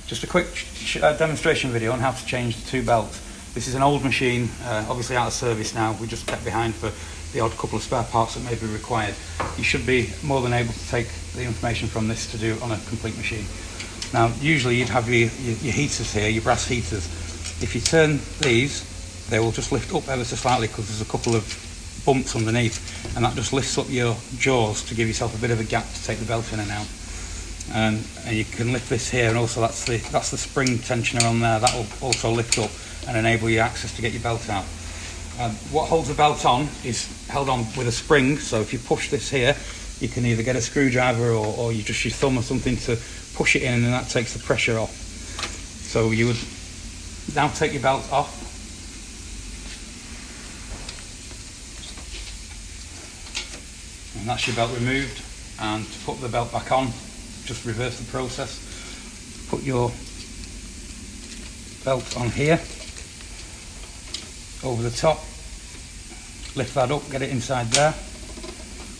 Just a quick demonstration video on how to change the two belts. This is an old machine, obviously out of service now. We just kept behind for the odd couple of spare parts that may be required. You should be more than able to take the information from this to do on a complete machine. Now, usually you'd have your heaters here, your brass heaters. If you turn these, they will just lift up ever so slightly because there's a couple of bumps underneath, and that just lifts up your jaws to give yourself a bit of a gap to take the belt in and out. And you can lift this here, and also that's the spring tensioner on there. That will also lift up and enable you access to get your belt out. What holds the belt on is held on with a spring, so if you push this here, you can either get a screwdriver or you just use your thumb or something to push it in, and that takes the pressure off. So you would now take your belt off. And that's your belt removed, and to put the belt back on, just reverse the process. Put your belt on here, over the top, lift that up, get it inside there.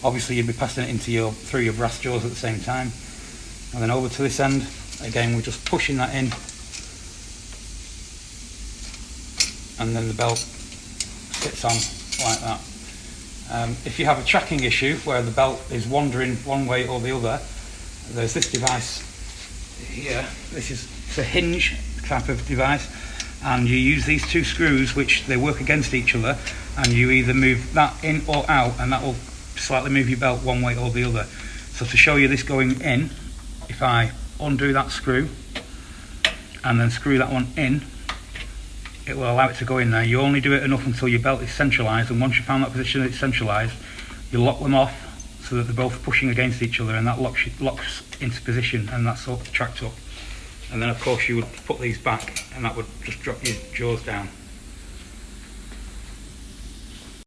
Obviously you'd be passing it through your brass jaws at the same time. And then over to this end, again we're just pushing that in, and then the belt sits on like that. If you have a tracking issue where the belt is wandering one way or the other, there's this device here. This is a hinge type of device, and you use these two screws, which they work against each other, and you either move that in or out, and that will slightly move your belt one way or the other. So to show you this going in, if I undo that screw and then screw that one in, it will allow it to go in there. You only do it enough until your belt is centralised, and once you found that position that it's centralised, you lock them off so that they're both pushing against each other, and that locks into position, and that's all tracked up. And then of course you would put these back, and that would just drop your jaws down.